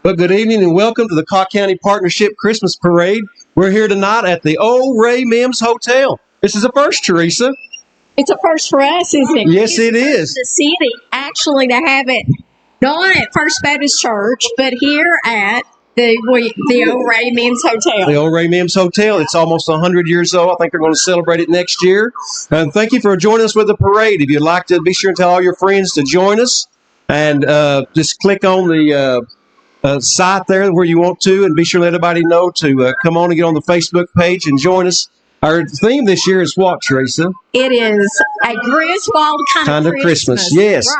Well, good evening and welcome to the Cocke County Partnership Christmas Parade. We're here tonight at the Old Ray Mims Hotel. This is a first, Teresa. It's a first for us, isn't it? Yes, it is. The city, actually, to have it not at First Baptist Church, but here at the Old Ray Mims Hotel. The Old Ray Mims Hotel. It's almost 100 years old. I think they're going to celebrate it next year. And thank you for joining us with the parade. If you'd like to, be sure and tell all your friends to join us. And just click on the site there where you want to, and be sure to let everybody know to come on and get on the Facebook page and join us. Our theme this year is what, Teresa? It is a Griswold kind of Christmas. Yes.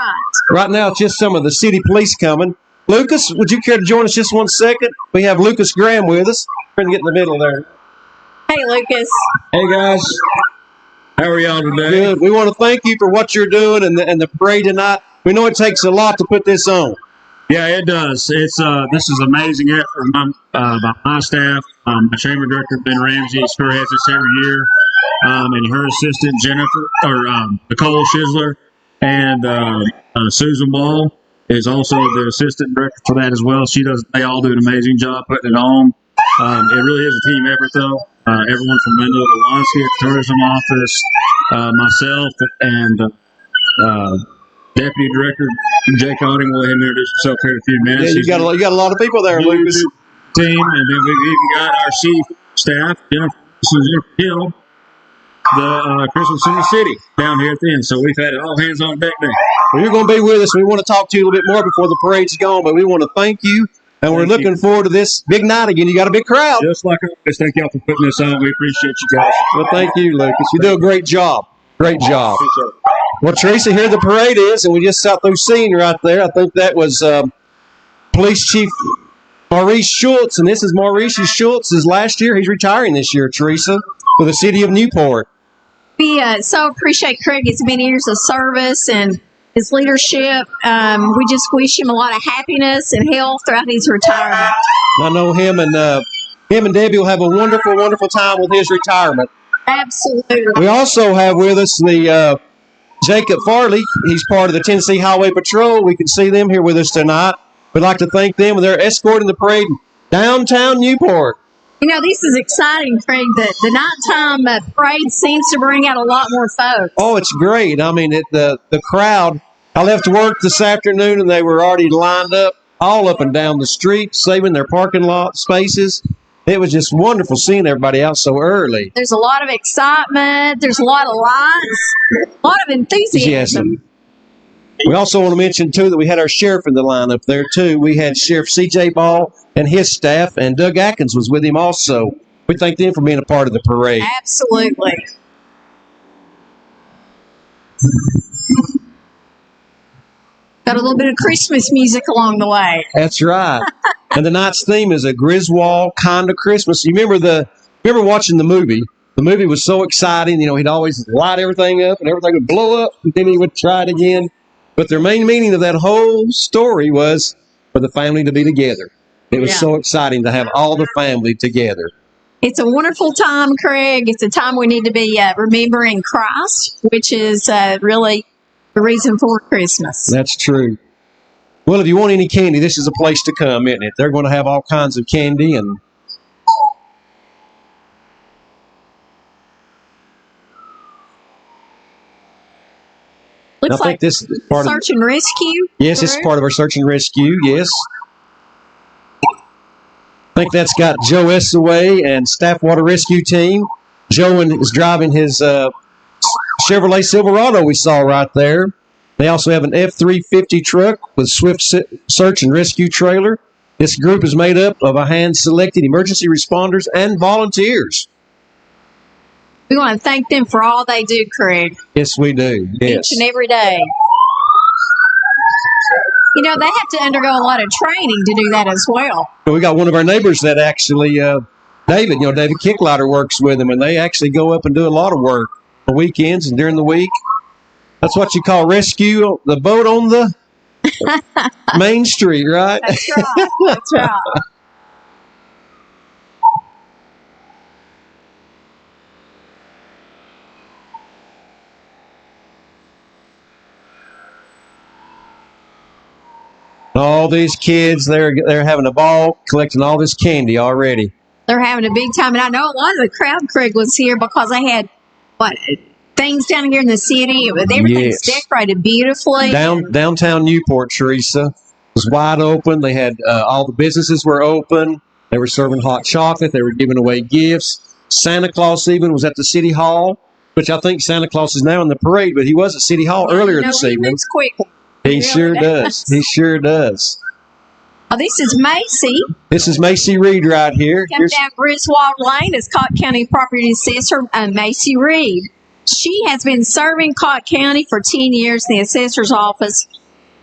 Right now, it's just some of the city police coming. Lucas, would you care to join us just 1 second? We have Lucas Graham with us. We're going to get in the middle there. Hey, Lucas. Hey, guys. How are y'all today? Good. We want to thank you for what you're doing and the parade tonight. We know it takes a lot to put this on. Yeah, it does. It's this is amazing effort by my staff. My chamber director, Ben Ramsey, spearheads this every year, and her assistant, Nicole Schizler, and Susan Ball is also the assistant director for that as well. They all do an amazing job putting it on. It really is a team effort, though. Everyone from Linda Lewanski at the tourism office, myself, and Deputy Director Jake Otting will introduce himself here in a few minutes. Yeah, you got a lot of people there, Lucas. Team, and then we've even got our chief staff, Jennifer Hill, the Christmas in the City down here at the end. So we've had it all hands on deck there. Well, you're going to be with us. We want to talk to you a little bit more before the parade's gone, but we want to thank you, and we're looking forward to this big night again. You got a big crowd. Just like always, thank y'all for putting this on. We appreciate you guys. Well, thank you, Lucas. You do a great job. Great job. Well, Teresa, here the parade is, and we just sat through seeing right there. I think that was Police Chief Maurice Schultz, and this is Maurice Schultz's last year. He's retiring this year, Teresa, for the city of Newport. We so appreciate Craig. It's many years of service and his leadership. We just wish him a lot of happiness and health throughout his retirement. I know him and Debbie will have a wonderful, wonderful time with his retirement. Absolutely. We also have with us the Jacob Farley. He's part of the Tennessee Highway Patrol. We can see them here with us tonight. We'd like to thank them. They're escorting the parade downtown Newport. You know, this is exciting, Craig. The nighttime parade seems to bring out a lot more folks. Oh, it's great. I mean, the crowd. I left work this afternoon, and they were already lined up all up and down the street, saving their parking lot spaces. It was just wonderful seeing everybody out so early. There's a lot of excitement. There's a lot of lights, a lot of enthusiasm. We also want to mention, too, that we had our sheriff in the lineup there, too. We had Sheriff C.J. Ball and his staff, and Doug Atkins was with him also. We thank them for being a part of the parade. Absolutely. Got a little bit of Christmas music along the way. That's right. And tonight's theme is a Griswold kind of Christmas. You remember watching the movie? The movie was so exciting. You know, he'd always light everything up and everything would blow up, and then he would try it again. But the main meaning of that whole story was for the family to be together. It was so exciting to have all the family together. It's a wonderful time, Craig. It's a time we need to be remembering Christ, which is really the reason for Christmas. That's true. Well, if you want any candy, this is a place to come, isn't it? They're going to have all kinds of candy. And looks I think this is part search and rescue. Yes, it's part of our search and rescue, yes. I think that's got Joe Essaway and Staff Water Rescue Team. Joe is driving his Chevrolet Silverado we saw right there. They also have an F-350 truck with Swift search and rescue trailer. This group is made up of a hand-selected emergency responders and volunteers. We want to thank them for all they do, Craig. Yes, we do. Yes. Each and every day. You know, they have to undergo a lot of training to do that as well. We got one of our neighbors that actually, David Kicklighter works with them, and they actually go up and do a lot of work on weekends and during the week. That's what you call rescue the boat on the main street, right? That's right. That's right. All these kids, they're having a ball collecting all this candy already. They're having a big time. And I know a lot of the crowd, Craig, was here because they had, things down here in the city. Everything's decorated beautifully. Downtown Newport, Teresa, was wide open. They had all the businesses were open. They were serving hot chocolate. They were giving away gifts. Santa Claus even was at the City Hall, which I think Santa Claus is now in the parade, but he was at City Hall earlier this evening. He moves quickly. He sure does. He sure does. Oh, this is Macy. This is Macy Reed right here. Coming down Griswold Lane is Cocke County Property Assessor Macy Reed. She has been serving Cocke County for 10 years in the assessor's office.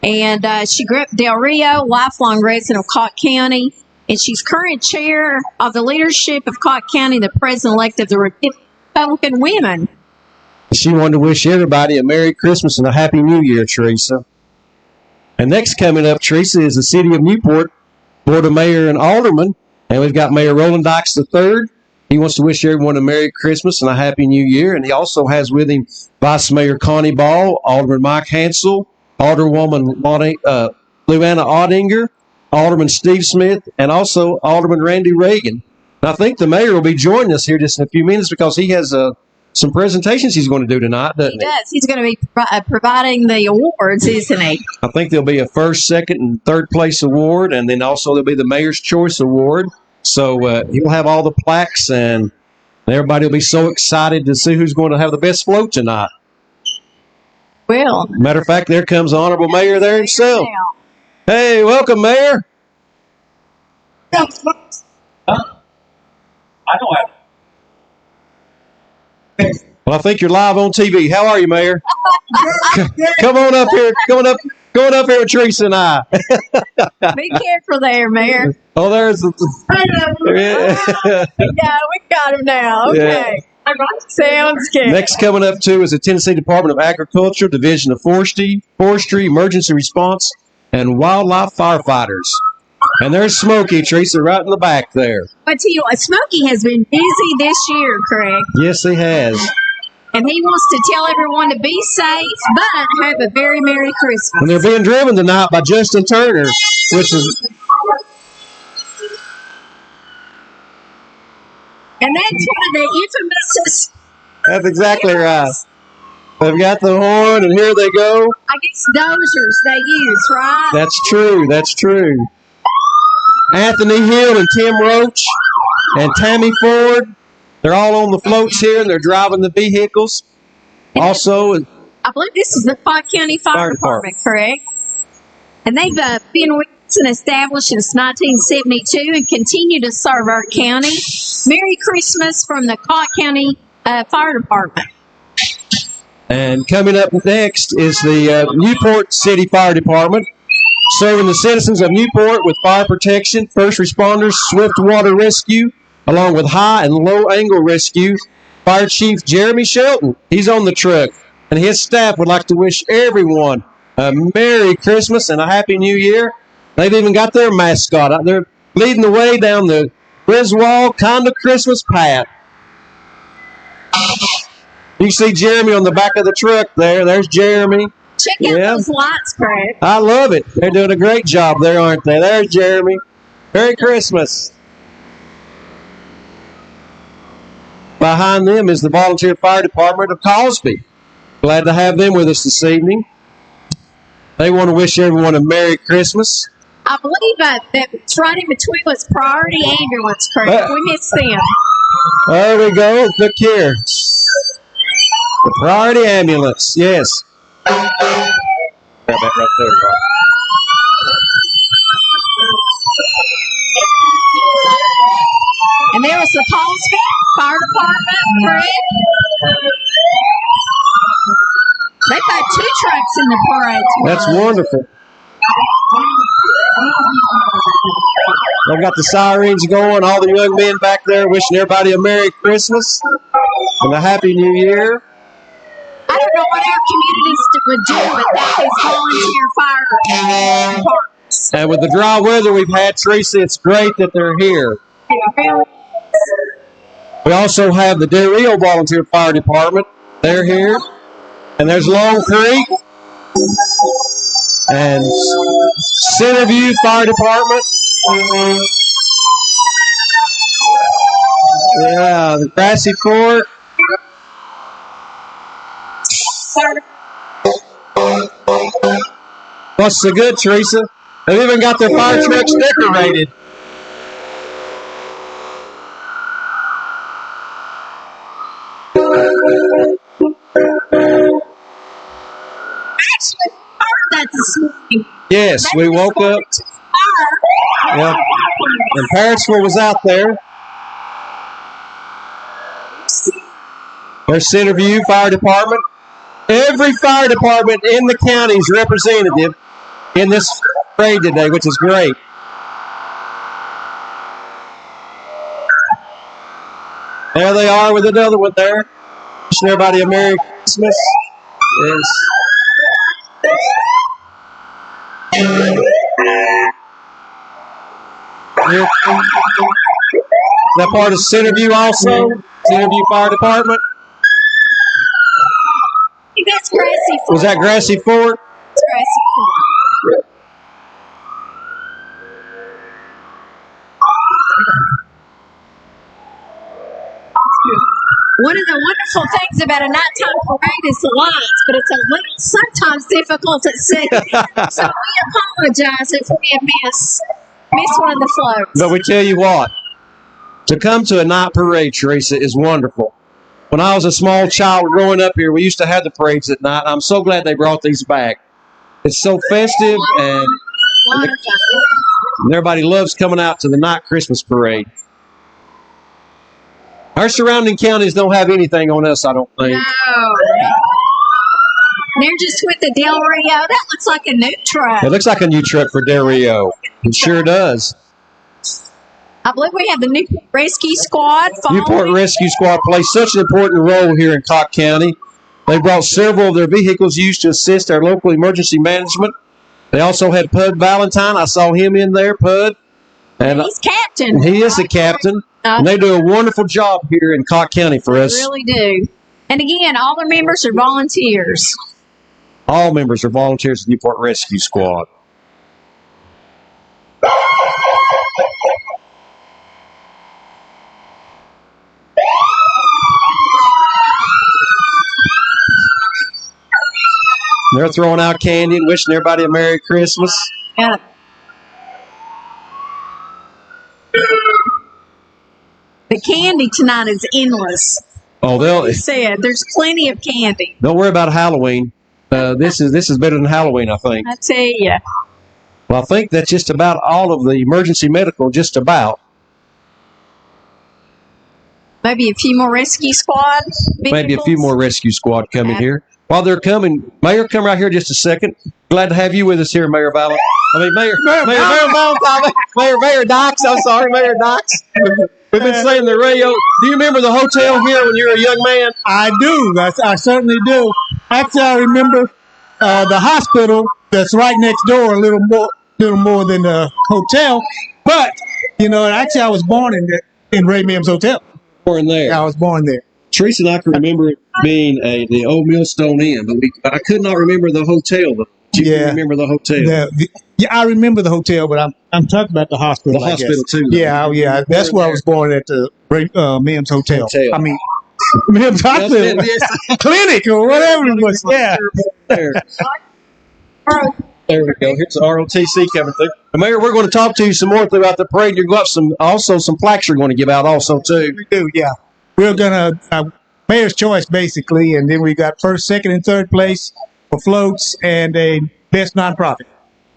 And she grew up in Del Rio, lifelong resident of Cocke County. And she's current chair of the leadership of Cocke County, the president-elect of the Republican Women. She wanted to wish everybody a Merry Christmas and a Happy New Year, Teresa. And next coming up, Teresa, is the City of Newport Board of Mayor and Alderman. And we've got Mayor Roland Dykes III. He wants to wish everyone a Merry Christmas and a Happy New Year. And he also has with him Vice Mayor Connie Ball, Alderman Mike Hansel, Alderwoman Luana Audinger, Alderman Steve Smith, and also Alderman Randy Reagan. And I think the mayor will be joining us here just in a few minutes because he has some presentations he's going to do tonight, doesn't he? He does. He's going to be providing the awards, isn't he? I think there'll be a first, second, and third place award, and then also there'll be the Mayor's Choice Award. So he'll have all the plaques, and everybody will be so excited to see who's going to have the best float tonight. Well, matter of fact, there comes the Honorable Mayor there himself. Hey, welcome, Mayor. Huh? I don't have. Well, I think you're live on TV. How are you, Mayor? Come on up here. Going up here with Teresa and I. Be careful there, Mayor. Oh, there's Yeah, we got him now. Okay. Yeah. Sounds good. Next coming up, too, is the Tennessee Department of Agriculture, Division of Forestry, Emergency Response, and Wildlife Firefighters. And there's Smokey, Teresa, right in the back there. But tell you what, Smokey has been busy this year, Craig. Yes, he has. And he wants to tell everyone to be safe, but have a very Merry Christmas. And they're being driven tonight by Justin Turner, which is... And that's one of the infamous... That's exactly right. They've got the horn, and here they go. I guess dozers they use, right? That's true. That's true. Anthony Hill and Tim Roach and Tammy Ford, they're all on the floats here, and they're driving the vehicles. Also, I believe this is the Cocke County Fire Department, correct? And they've been with us and established since 1972 and continue to serve our county. Merry Christmas from the Cocke County Fire Department. And coming up next is the Newport City Fire Department, serving the citizens of Newport with fire protection, first responders, swift water rescue, along with high and low angle rescue. Fire Chief Jeremy Shelton, he's on the truck, and his staff would like to wish everyone a Merry Christmas and a Happy New Year. They've even got their mascot out there leading the way down the Griswold kind of Christmas path. You see Jeremy on the back of the truck there. There's Jeremy. Check out those lights, Craig. I love it. They're doing a great job there, aren't they? There's Jeremy. Merry Christmas. Behind them is the Volunteer Fire Department of Cosby. Glad to have them with us this evening. They want to wish everyone a Merry Christmas. I believe that it's right in between us, Priority Ambulance, Craig. We missed them. There we go. Look here. The Priority Ambulance, yes. Grab that right there, Bob. And there was the Cosby Fire Department, Craig. They've got 2 trucks in the parade. That's wonderful. They've got the sirens going, all the young men back there wishing everybody a Merry Christmas and a Happy New Year. I don't know what our communities would do, but that is volunteer fire departments. And with the dry weather we've had, Teresa, it's great that they're here. We also have the Del Rio Volunteer Fire Department. They're here. And there's Long Creek. And Centerview Fire Department. Yeah, the Grassy Fork. What's so good, Teresa? They've even got their fire trucks decorated. Actually, heard that this morning. Yes, we woke up. Yep. And Parentsville was out there. There's Centerview Fire Department. Every fire department in the county is representative in this parade today, which is great. There they are with another one there. Wishing everybody a Merry Christmas. Yes. That part of Centerview also. Centerview Fire Department. That's Grassy Fork. Was that Grassy Fork? That's Grassy Fork. One of the wonderful things about a nighttime parade is the lights, but it's a little sometimes difficult to see. So we apologize if we have missed one of the floats. But we tell you what, to come to a night parade, Teresa, is wonderful. When I was a small child growing up here, we used to have the parades at night. I'm so glad they brought these back. It's so festive, and everybody loves coming out to the night Christmas parade. Our surrounding counties don't have anything on us, I don't think. No. They're just with the Del Rio. That looks like a new truck. It looks like a new truck for Del Rio. It sure does. I believe we have the Newport Rescue Squad. Newport Rescue Squad plays such an important role here in Cocke County. They brought several of their vehicles used to assist our local emergency management. They also had Pud Valentine. I saw him in there, Pud. And he's captain. He is the captain. And they do a wonderful job here in Cocke County for us. They really do. And again, all their members are volunteers. All members are volunteers of the Newport Rescue Squad. They're throwing out candy and wishing everybody a Merry Christmas. Yeah. The candy tonight is endless. Oh, Like said, there's plenty of candy. Don't worry about Halloween. This is better than Halloween, I think. I tell you. Well, I think that's just about all of the emergency medical, just about. Maybe a few more rescue squad vehicles. Maybe a few more rescue squad coming here. While they're coming, Mayor, come right here just a second. Glad to have you with us here, Mayor Valentine. Mayor Valentine. Mayor Dox. I'm sorry, Mayor Dox. We've been saying the radio. Do you remember the hotel here when you were a young man? I do. I certainly do. Actually, I remember the hospital that's right next door, a little more than the hotel. But actually, I was born in Ray Mims Hotel. Born there. Yeah, I was born there. Teresa and I can remember it being the old Millstone Inn, but I could not remember the hotel. But you can remember the hotel. Yeah, I remember the hotel, but I'm talking about the hospital. The hospital too. Yeah. That's where I was born, at the Mims Hotel. I mean, Mims Hospital, clinic or whatever it was. Yeah. There we go. Here's the ROTC coming through. Mayor, we're going to talk to you some more about the parade. You're going to have some plaques you're going to give out also too. We do, yeah. We're going to Mayor's Choice basically, and then we got first, second, and third place for floats and a best nonprofit.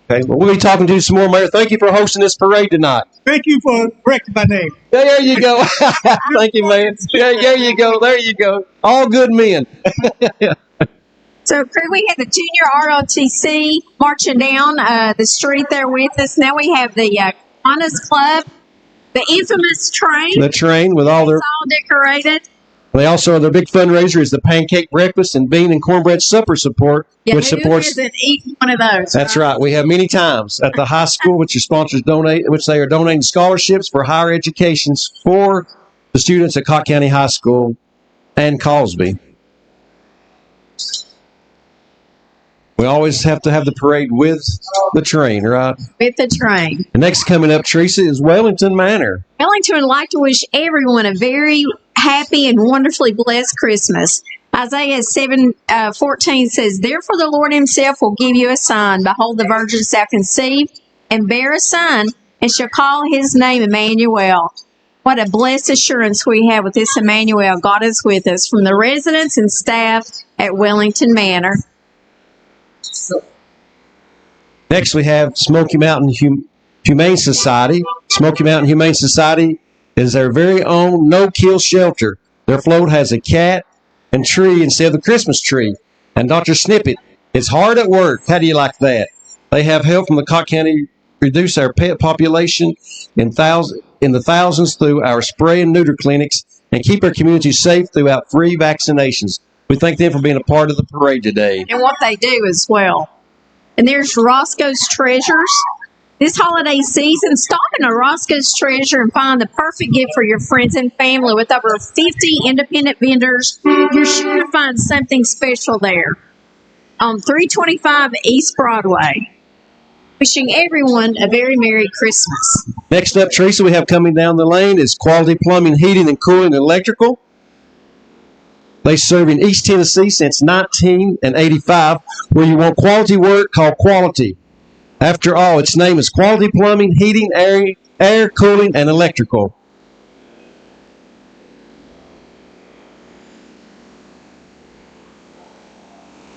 Okay, well, we'll be talking to you some more, Mayor. Thank you for hosting this parade tonight. Thank you for correcting my name. There you go. Thank you, man. There you go. There you go. All good men. So, crew, we had the junior ROTC marching down the street there with us. Now we have the Kiwanis Club, the infamous train. The train with all their... It's all decorated. They also, their big fundraiser is the pancake breakfast and bean and cornbread supper support, which supports. Who hasn't eaten one of those? That's right. We have many times at the high school, which they are donating scholarships for higher educations for the students at Cocke County High School and Cosby. We always have to have the parade with the train, right? With the train. The next coming up, Teresa, is Wellington Manor. Wellington would like to wish everyone a very happy and wonderfully blessed Christmas. Isaiah 7:14 says, "Therefore the Lord himself will give you a sign. Behold, the virgin shall conceive and bear a son, and shall call his name Emmanuel." What a blessed assurance we have with this Emmanuel. God is with us, from the residents and staff at Wellington Manor. Next, we have Smoky Mountain Humane Society. Smoky Mountain Humane Society is their very own no-kill shelter. Their float has a cat and tree instead of the Christmas tree. And Dr. Snippet is hard at work. How do you like that? They have help from the Cocke County reduce our pet population in the thousands through our spray and neuter clinics and keep our community safe throughout free vaccinations. We thank them for being a part of the parade today. And what they do as well. And there's Roscoe's Treasures. This holiday season, stop in a Roscoe's Treasure and find the perfect gift for your friends and family. With over 50 independent vendors, you're sure to find something special there. On 325 East Broadway. Wishing everyone a very Merry Christmas. Next up, Teresa, we have coming down the lane is Quality Plumbing, Heating, and Cooling and Electrical. They serve in East Tennessee since 1985. Where you want quality work, call Quality. After all, its name is Quality Plumbing, Heating, Air, Cooling, and Electrical.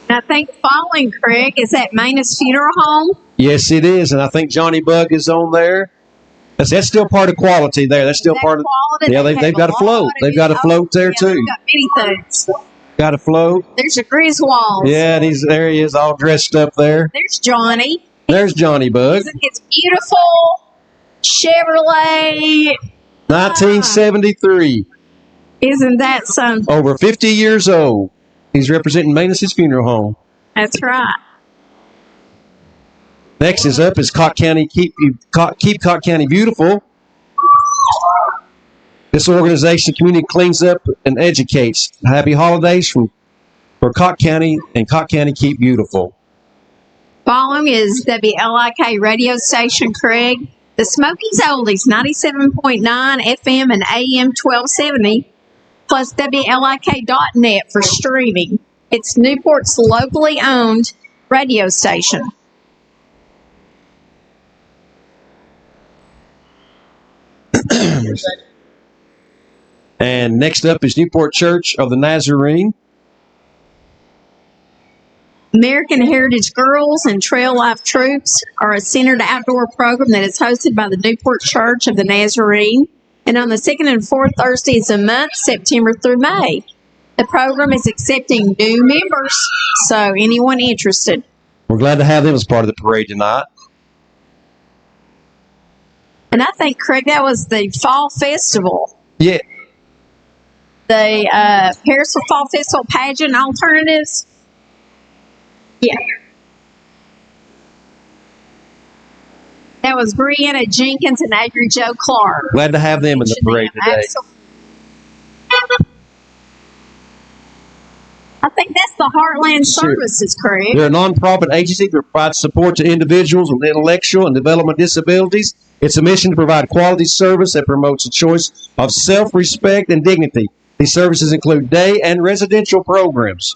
And I think following, Craig, is at Manus Funeral Home. Yes, it is, and I think Johnny Bug is on there. That's still part of Quality there. That's still part of. Quality? Yeah, they've got a float. They've got a float there too. They've got many things. Got a float. There's a Griswold. Yeah, there he is, all dressed up there. There's Johnny. There's Johnny Bug. It's beautiful Chevrolet. 1973. Isn't that something? Over 50 years old. He's representing Manus' Funeral Home. That's right. Next is up is Cocke County Keep Cocke County Beautiful. This organization community cleans up and educates. Happy holidays for Cocke County and Cocke County Keep Beautiful. Following is WLIK radio station, Craig. The Smokies Oldies, 97.9 FM and AM 1270, plus WLIK.net for streaming. It's Newport's locally owned radio station. And next up is Newport Church of the Nazarene. American Heritage Girls and Trail Life Troops are a centered outdoor program that is hosted by the Newport Church of the Nazarene, and on the second and fourth Thursdays of the month, September through May. The program is accepting new members, so anyone interested. We're glad to have them as part of the parade tonight. And I think, Craig, that was the Fall Festival. Yeah. The Harrisville Fall Festival pageant alternatives. Yeah. That was Brianna Jenkins and Avery Joe Clark. Glad to have them in the parade today. Absolutely. I think that's the Heartland Services, Craig. They're a nonprofit agency that provides support to individuals with intellectual and development disabilities. It's a mission to provide quality service that promotes a choice of self-respect and dignity. These services include day and residential programs.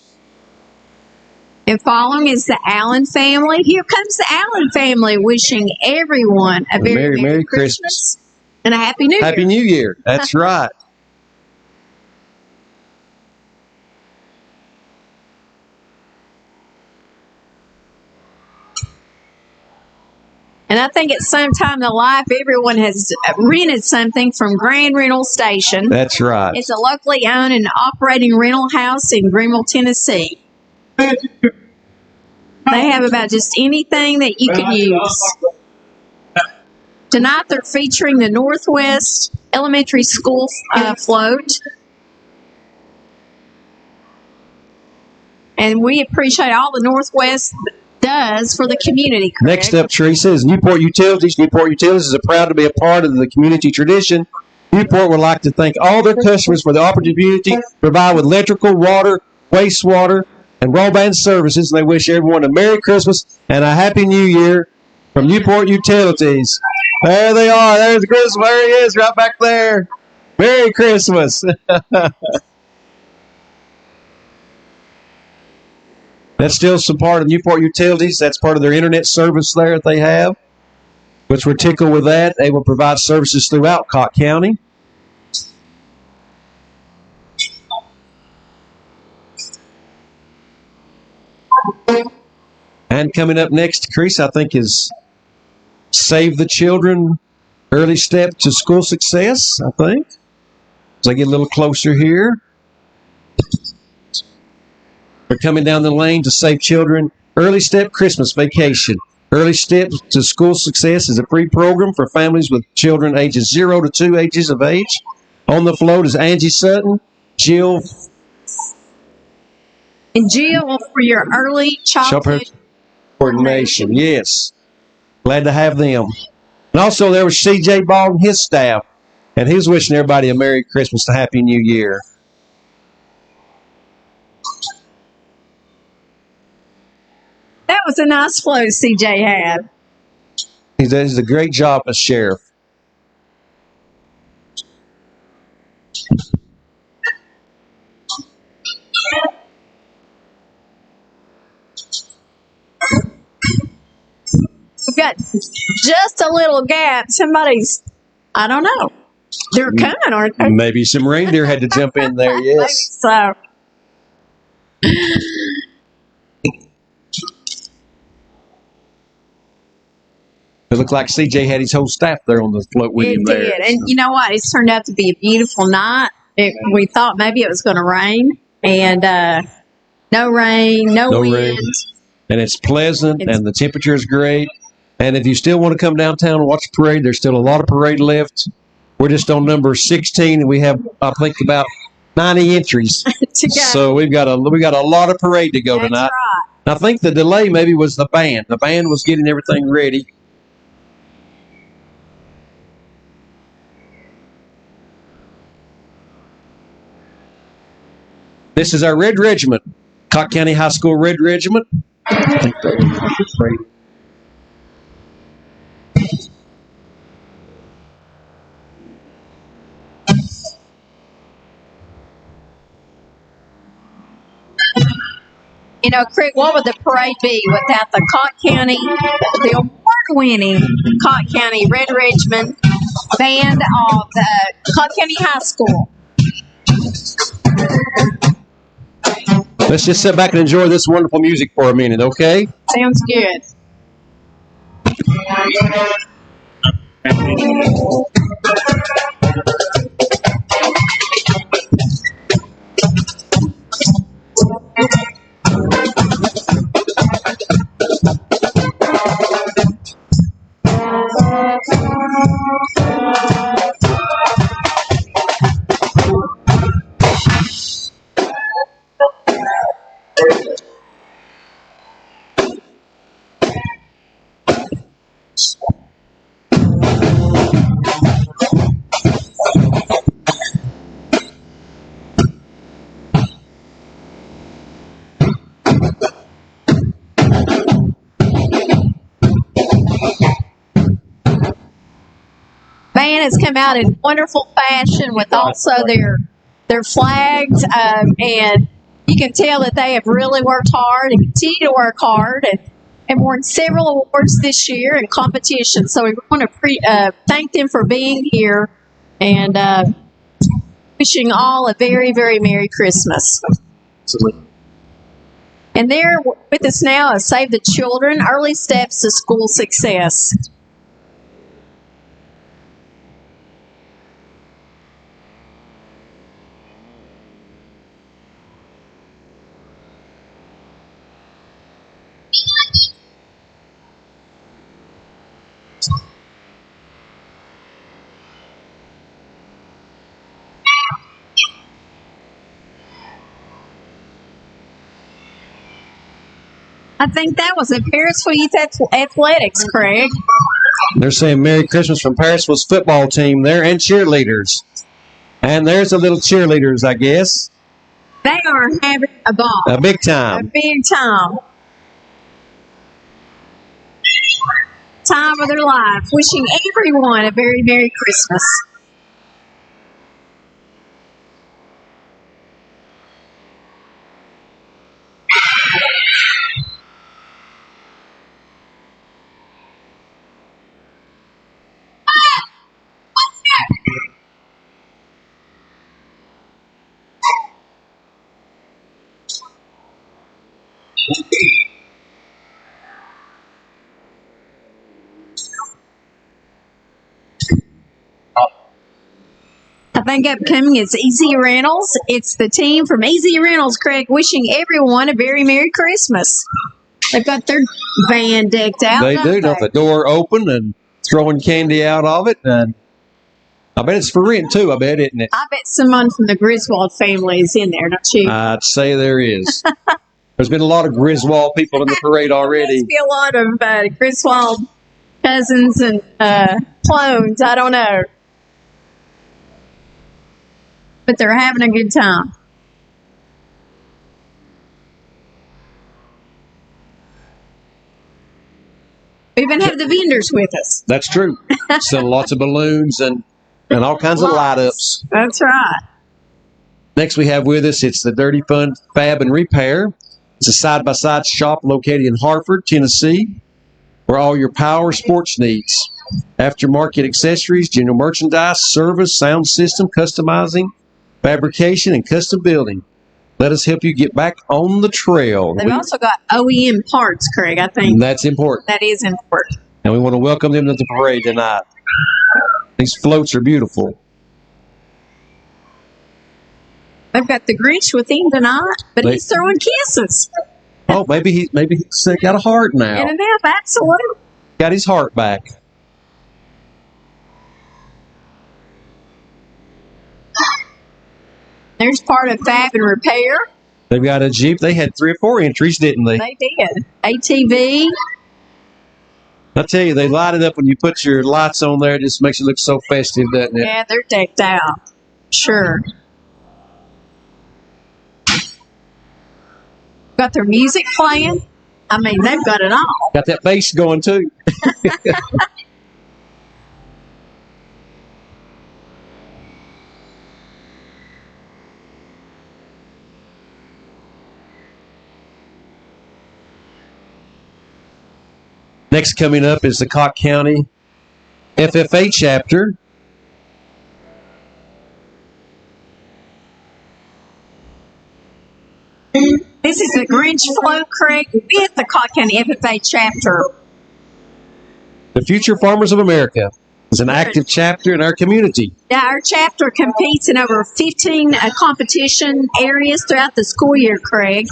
And following is the Allen family. Here comes the Allen family, wishing everyone a very Merry Christmas and a Happy New Year. Happy New Year. That's right. And I think at some time in life, everyone has rented something from Grand Rental Station. That's right. It's a locally owned and operating rental house in Greenville, Tennessee. They have about just anything that you could use. Tonight, they're featuring the Northwest Elementary School float. And we appreciate all the Northwest does for the community, Craig. Next up, Teresa, is Newport Utilities. Newport Utilities is proud to be a part of the community tradition. Newport would like to thank all their customers for the opportunity to provide with electrical, water, wastewater, and broadband services. And they wish everyone a Merry Christmas and a Happy New Year from Newport Utilities. There they are. There's Griswold. There he is right back there. Merry Christmas. That's still some part of Newport Utilities. That's part of their internet service there that they have, which we're tickled with that. They will provide services throughout Cocke County. And coming up next, Chris, I think, is Save the Children, Early Step to School Success, I think. As I get a little closer here. We're coming down the lane to Save Children, Early Step Christmas Vacation. Early Step to School Success is a free program for families with children ages 0 to 2 ages of age. On the float is Angie Sutton, Jill. And Jill for your early childhood coordination. Yes. Glad to have them. And also there was C.J. Ball and his staff. And he was wishing everybody a Merry Christmas and a Happy New Year. That was a nice flow CJ had. He does a great job as sheriff. We've got just a little gap. Somebody's, I don't know. They're coming, aren't they? Maybe some reindeer had to jump in there, yes. So. It looked like CJ had his whole staff there on the float with him there. It did. And you know what? It's turned out to be a beautiful night. We thought maybe it was going to rain. And no rain, no wind. Rain. And it's pleasant, and the temperature is great. And if you still want to come downtown and watch the parade, there's still a lot of parade left. We're just on number 16, and we have, I think, about 90 entries. To go. So we got a lot of parade to go tonight. Right. I think the delay maybe was the band. The band was getting everything ready. This is our Red Regiment, Cocke County High School Red Regiment. I think that was great. You know, Craig, what would the parade be without the Cocke County, the award-winning Cocke County Red Regiment Band of the Cocke County High School? Let's just sit back and enjoy this wonderful music for a minute, okay? Sounds good. Band has come out in wonderful fashion with also their flags, and you can tell that they have really worked hard and continue to work hard and won several awards this year in competition. So we want to thank them for being here and wishing all a very, very Merry Christmas. Absolutely. And there with us now is Save the Children, Early Steps to School Success. I think that was at Parisville Youth Athletics, Craig. They're saying Merry Christmas from Parisville's football team there and cheerleaders. And there's the little cheerleaders, I guess. They are having A ball. A big A time. big time. Time of their life. Wishing everyone a very Merry Christmas. I think upcoming is Easy Rentals. It's the team from Easy Rentals, Craig, wishing everyone a very Merry Christmas. They've got their van decked out. They do. Don't the door open and throwing candy out of it. And I bet it's for rent too. I bet, isn't it? I bet someone from the Griswold family is in there, don't you? I'd say there is. There's been a lot of Griswold people in the parade already. Must be a lot of Griswold cousins and clones. I don't know. But they're having a good time. We even have the vendors with us. That's true. Selling lots of balloons and all kinds of light ups. That's right. Next we have with us, it's the Dirty Fun Fab and Repair. It's a side-by-side shop located in Hartford, Tennessee, for all your power sports needs. Aftermarket accessories, general merchandise, service, sound system, customizing, fabrication, and custom building. Let us help you get back on the trail. They've also got OEM parts, Craig, I think. That's important. That is important. And we want to welcome them to the parade tonight. These floats are beautiful. They've got the Grinch with him tonight, but he's throwing kisses. Oh, maybe he's got a heart now. And enough, absolutely. Got his heart back. There's part of Fab and Repair. They've got a Jeep. They had 3 or 4 entries, didn't they? They did. ATV. I tell you, they light it up when you put your lights on there. It just makes it look so festive, doesn't it? Yeah, they're decked out. Sure. Got their music playing. I mean, they've got it all. Got that bass going, too. Next coming up is the Cocke County FFA chapter. This is the Grinch Float, Craig, with the Cocke County FFA chapter. The Future Farmers of America is an active chapter in our community. Now, our chapter competes in over 15 competition areas throughout the school year, Craig.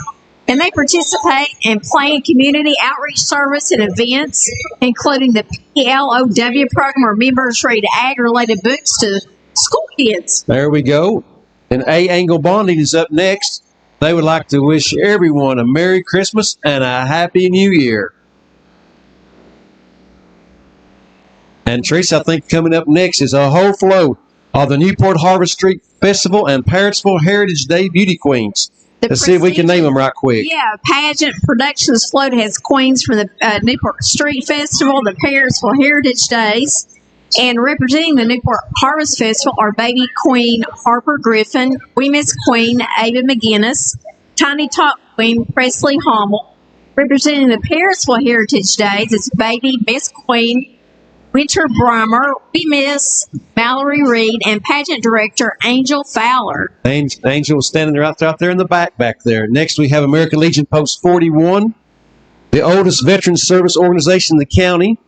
And they participate in playing community outreach service and events, including the PLOW program where members read ag-related books to school kids. There we go. And A-Angle Bonding is up next. They would like to wish everyone a Merry Christmas and a Happy New Year. And Teresa, I think coming up next is a whole float of the Newport Harvest Street Festival and Parentsville Heritage Day Beauty Queens. Let's see if we can name them right quick. Yeah, Pageant Productions float has queens from the Newport Street Festival, the Parentsville Heritage Days, and representing the Newport Harvest Festival are Baby Queen Harper Griffin, Wee Miss Queen Ava McGinnis, Tiny Top Queen Presley Hommel. Representing the Parentsville Heritage Days, it's Baby Miss Queen Winter Brummer, Wee Miss Mallory Reed, and pageant director Angel Fowler. Angel standing right there in the back there. Next, we have American Legion Post 41, the oldest veteran service organization in the county.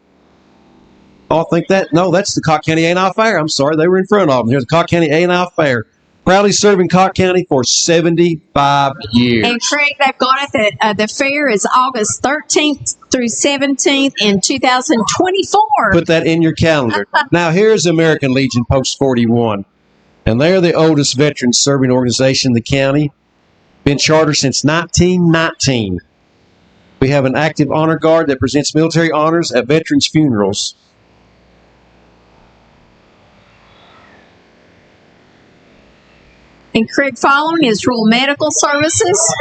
Oh, I think that's the Cocke County A&I Fair. I'm sorry, they were in front of them. Here's the Cocke County A&I Fair. Proudly serving Cocke County for 75 years. And Craig, they've got it that the fair is August 13th through 17th in 2024. Put that in your calendar. Now, here's American Legion Post 41. And they're the oldest veteran serving organization in the county. Been chartered since 1919. We have an active honor guard that presents military honors at veterans' funerals. And Craig, following is Rural Medical Services.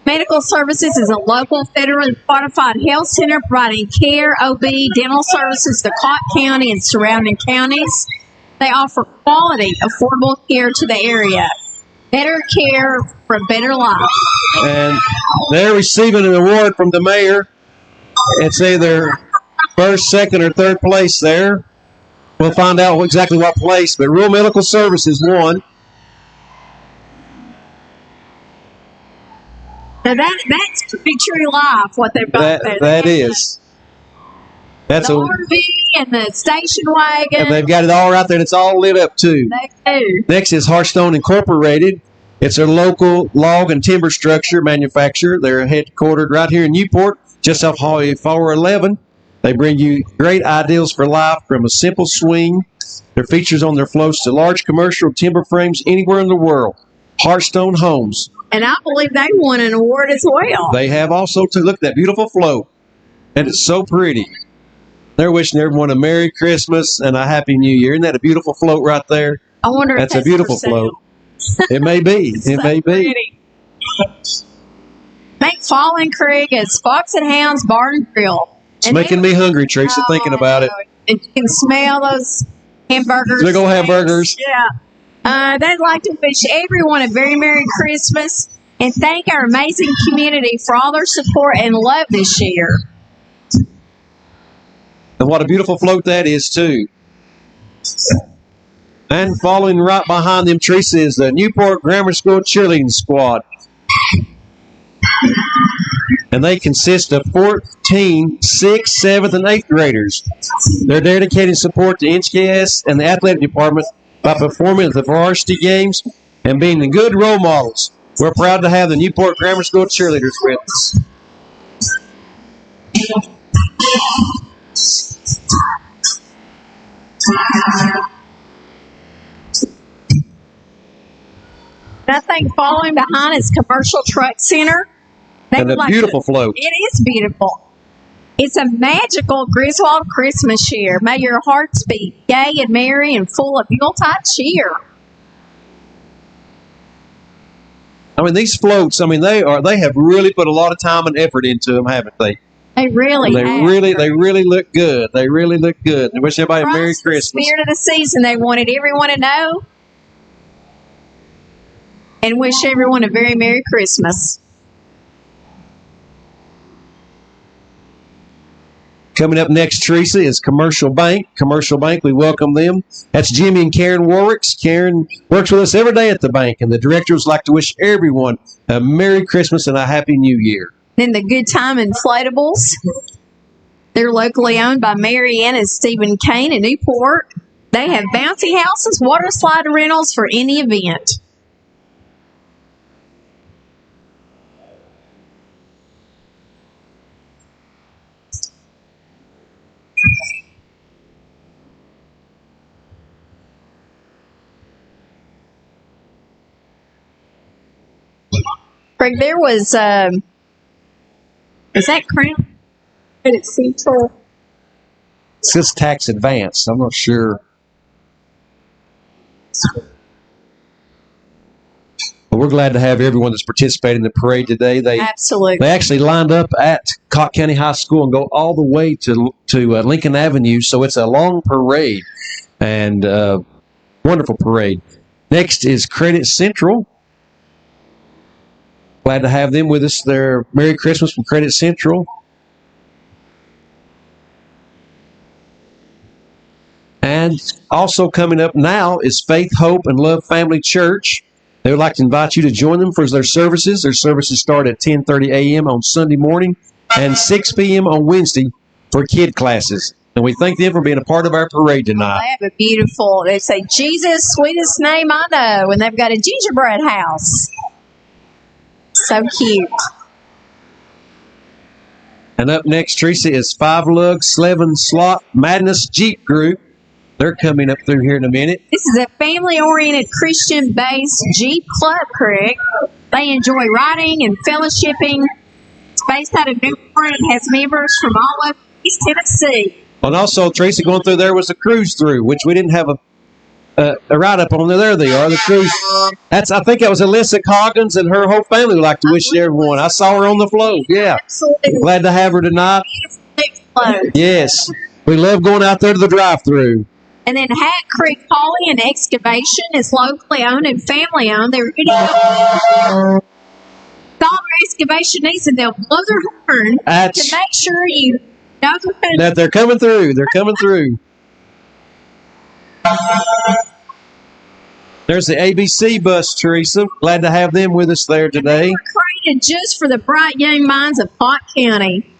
Medical Services is a local federally qualified health center providing care, OB, dental services to Cocke County and surrounding counties. They offer quality, affordable care to the area. Better care for a better life. And they're receiving an award from the mayor. It's either first, second, or third place there. We'll find out exactly what place, but Rural Medical Services won. So that's pretty true life, what they've got there. That is. That's the RV and the station wagon. And they've got it all right there, and it's all lit up, too. They do. Next is Hearthstone Incorporated. It's a local log and timber structure manufacturer. They're headquartered right here in Newport, just off Highway 411. They bring you great ideals for life from a simple swing. Their features on their floats to large commercial timber frames anywhere in the world. Hearthstone Homes. And I believe they won an award as well. They have also, to look at that beautiful float. And it's so pretty. They're wishing everyone a Merry Christmas and a Happy New Year. Isn't that a beautiful float right there? I wonder if that's a beautiful float. It may be. It may be. Make Fallen Creek is Fox and Hounds Bar and Grill. It's making me hungry, Teresa, thinking about it. And you can smell those hamburgers. They're going to have burgers. Yeah. They'd like to wish everyone a very Merry Christmas and thank our amazing community for all their support and love this year. And what a beautiful float that is, too. And following right behind them, Teresa, is the Newport Grammar School Cheerleading Squad. And they consist of 14 6th, 7th, and 8th graders. They're dedicating support to NCS and the athletic department by performing at the varsity games and being the good role models. We're proud to have the Newport Grammar School cheerleaders with us. And I think following behind is Commercial Truck Center. And a beautiful float. It is beautiful. It's a magical Griswold Christmas year. May your hearts be gay and merry and full of Yuletide cheer. I mean, these floats, I mean, they have really put a lot of time and effort into them, haven't they? They really have. They really look good. They really look good. I wish everybody a Merry Christmas. The spirit of the season, they wanted everyone to know. And wish everyone a very Merry Christmas. Coming up next, Teresa, is Commercial Bank. Commercial Bank, we welcome them. That's Jimmy and Karen Warwicks. Karen works with us every day at the bank, and the directors like to wish everyone a Merry Christmas and a Happy New Year. Then the Good Time Inflatables. They're locally owned by Mary Ann and Stephen Kane in Newport. They have bouncy houses, water slide rentals for any event. Greg, there was, is that Crown? Credit Central? It says tax advance. I'm not sure. But we're glad to have everyone that's participating in the parade today. Absolutely. They actually lined up at Cocke County High School and go all the way to Lincoln Avenue. So it's a long parade and wonderful parade. Next is Credit Central. Glad to have them with us. Their Merry Christmas from Credit Central. And also coming up now is Faith, Hope, and Love Family Church. They would like to invite you to join them for their services. Their services start at 10:30 a.m. on Sunday morning and 6 p.m. on Wednesday for kid classes. And we thank them for being a part of our parade tonight. They have a beautiful, they say, Jesus, sweetest name I know. And they've got a gingerbread house. So cute. And up next, Teresa, is Five Lug Slevin Slot Madness Jeep Group. They're coming up through here in a minute. This is a family-oriented, Christian-based Jeep club, Craig. They enjoy riding and fellowshipping. It's based out of Newport and has members from all over East Tennessee. And also, Teresa, going through there was a cruise through, which we didn't have right up on there. There they are, the crew. I think that was Alyssa Coggins and her whole family would like to wish everyone. I saw her on the float. Yeah. Absolutely. Glad to have her tonight. Beautiful next float. Yes. We love going out there to the drive-through. And then Hat Creek Hauling and Excavation is locally owned and family owned. They're ready to all their excavation needs, and they'll blow their horn to make sure you know that they're coming through. They're coming through. There's the ABC bus, Teresa. Glad to have them with us there today. They were created just for the bright young minds of Cocke County.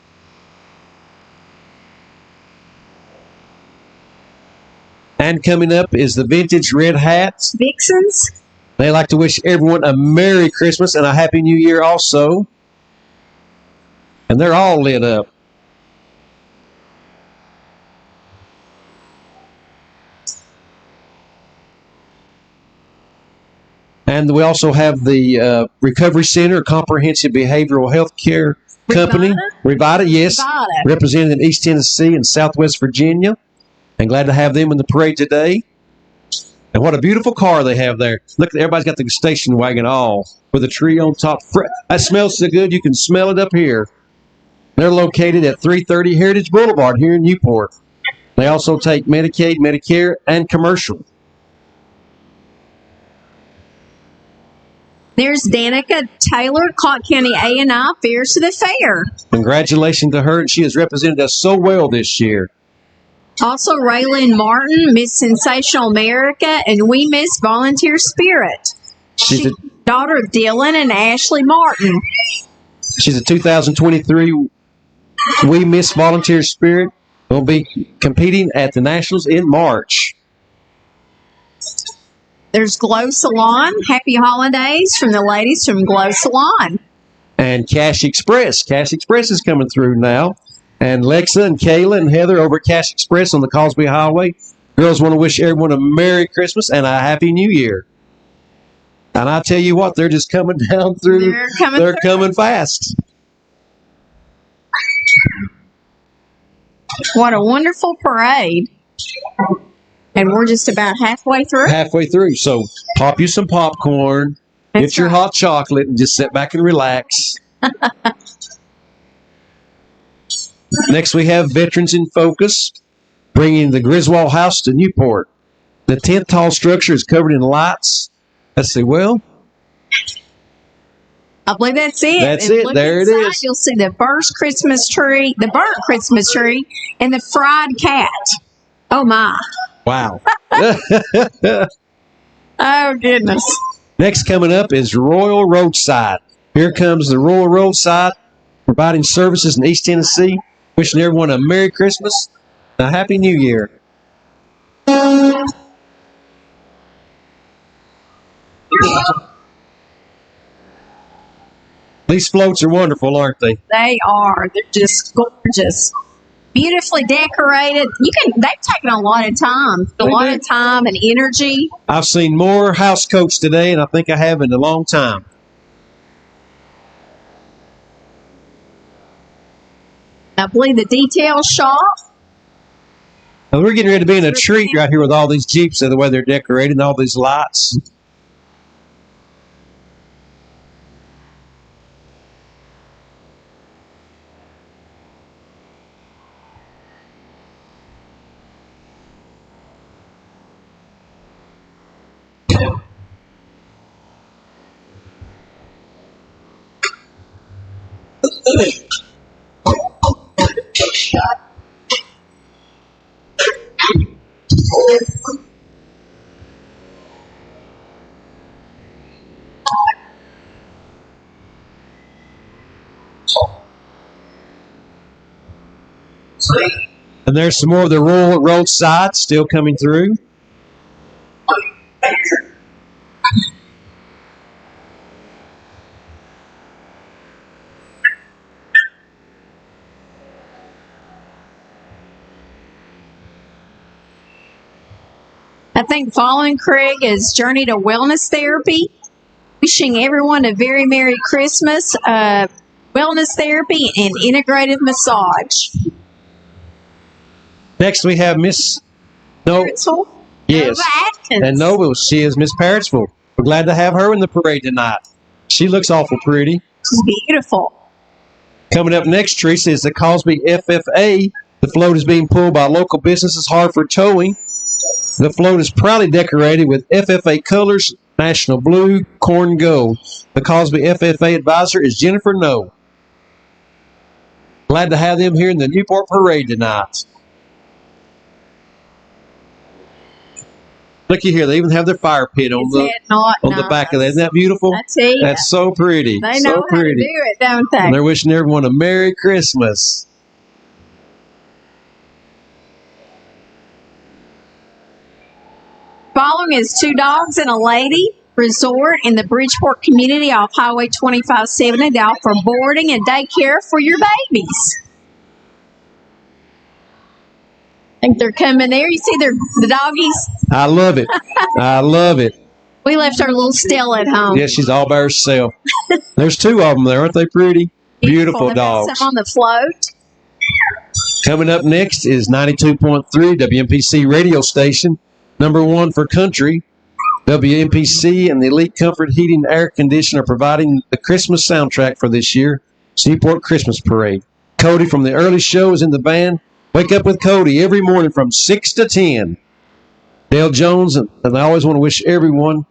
And coming up is the Vintage Red Hats. Vixens. They like to wish everyone a Merry Christmas and a Happy New Year also. And they're all lit up. And we also have the Recovery Center, Comprehensive Behavioral Health Care Company. Revita, yes. Revita. Represented in East Tennessee and Southwest Virginia. And glad to have them in the parade today. And what a beautiful car they have there. Look, everybody's got the station wagon all with a tree on top. That smells so good, you can smell it up here. They're located at 330 Heritage Boulevard here in Newport. They also take Medicaid, Medicare, and commercial. There's Danica Taylor, Cocke County A&I Fairs to the Fair. Congratulations to her. She has represented us so well this year. Also, Raylyn Martin, Miss Sensational America, and We Miss Volunteer Spirit. She's the daughter of Dylan and Ashley Martin. She's a 2023 We Miss Volunteer Spirit. Will be competing at the Nationals in March. There's Glow Salon. Happy holidays from the ladies from Glow Salon. And Cash Express. Cash Express is coming through now. And Lexa and Kayla and Heather over at Cash Express on the Cosby Highway. Girls want to wish everyone a Merry Christmas and a Happy New Year. And I tell you what, they're just coming down through. They're coming fast. What a wonderful parade. And we're just about halfway through. Halfway through. So pop you some popcorn, get your hot chocolate, and just sit back and relax. Next, we have Veterans in Focus, bringing the Griswold House to Newport. The 10th tall structure is covered in lights. Let's see, well, I believe that's it. That's it. There inside, it is. You'll see the burnt Christmas tree, and the fried cat. Oh, my. Wow. Oh, goodness. Next coming up is Royal Roadside. Here comes the Royal Roadside, providing services in East Tennessee. Wishing everyone a Merry Christmas and a Happy New Year. These floats are wonderful, aren't they? They are. They're just gorgeous. Beautifully decorated. They've taken a lot of time. And energy. I've seen more house coats today than I think I have in a long time. I believe the detail shop. Now we're getting ready to be in a treat right here with all these Jeeps and the way they're decorated and all these lights. And there's some more of the Royal Roadside still coming through. I think following Craig is Journey to Wellness Therapy. Wishing everyone a very Merry Christmas, wellness therapy, and integrative massage. Next we have Miss Griswold. Yes. Nova Atkins. And Nova, she is Miss Parrotsville. We're glad to have her in the parade tonight. She looks awful pretty. She's beautiful. Coming up next, Teresa, is the Cosby FFA. The float is being pulled by local businesses, Hartford Towing. The float is proudly decorated with FFA colors, National Blue, Corn Gold. The Cosby FFA advisor is Jennifer No. Glad to have them here in the Newport Parade tonight. Looky here, they even have their fire pit on the back of that. Isn't that beautiful? I tell you. That's so pretty. They know how to do it, don't they? And they're wishing everyone a Merry Christmas. Following is Two Dogs and a Lady Resort in the Bridgeport community off Highway 2570. They offer boarding and daycare for your babies. Think they're coming there. You see the doggies? I love it. I love it. We left our little Stella at home. Yeah, she's all by herself. There's two of them there. Aren't they pretty? Beautiful They've got dogs. some on the float. Coming up next is 92.3 WMPC radio station, number one for country. WMPC and the Elite Comfort Heating Air Conditioner are providing the Christmas soundtrack for this year, Newport Christmas Parade. Cody from the early show is in the band. Wake up with Cody every morning from 6 to 10. Dale Jones, and I always want to wish everyone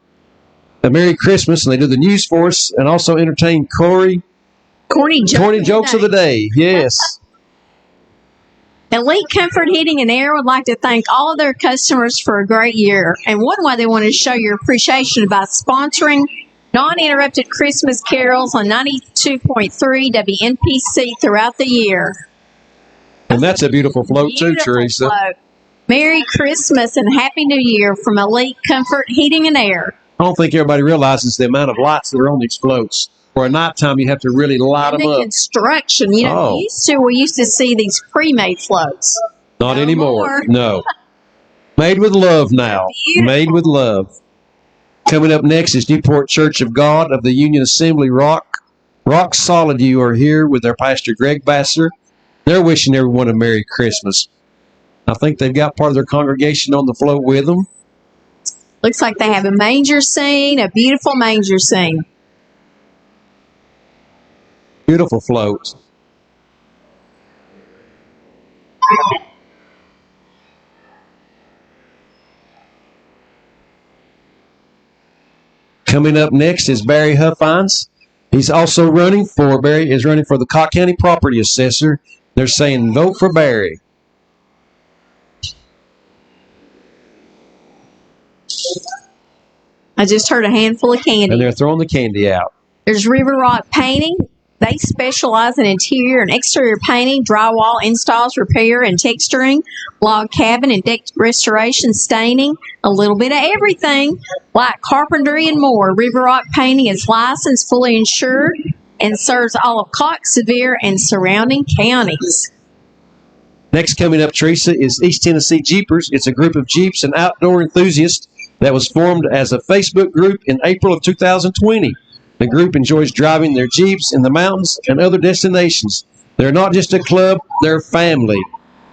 a Merry Christmas, and they do the news for us and also entertain corny jokes of the day. Yes. Elite Comfort Heating and Air would like to thank all of their customers for a great year. And one way they want to show your appreciation by sponsoring non-interrupted Christmas carols on 92.3 WNPC throughout the year. And that's a beautiful float too, Teresa. Float. Merry Christmas and Happy New Year from Elite Comfort Heating and Air. I don't think everybody realizes the amount of lights that are on these floats. For a nighttime, you have to really light them the up. Construction, we used to see these pre-made floats. Not No anymore. more. No. Made with love now. Beautiful. Made with love. Coming up next is Newport Church of God of the Union Assembly Rock. Rock Solid, you are here with their pastor, Greg Bassler. They're wishing everyone a Merry Christmas. I think they've got part of their congregation on the float with them. Looks like they have a manger scene, a beautiful manger scene. Beautiful float. Coming up next is Barry Huffines. He's also running for the Cocke County Property Assessor. They're saying vote for Barry. I just heard a handful of candy. And they're throwing the candy out. There's River Rock Painting. They specialize in interior and exterior painting, drywall installs, repair and texturing, log cabin and deck restoration, staining, a little bit of everything, like carpentry and more. River Rock Painting is licensed, fully insured, and serves all of Cocke, Sevier, and surrounding counties. Next coming up, Teresa, is East Tennessee Jeepers. It's a group of Jeeps and outdoor enthusiasts that was formed as a Facebook group in April of 2020. The group enjoys driving their Jeeps in the mountains and other destinations. They're not just a club, they're family.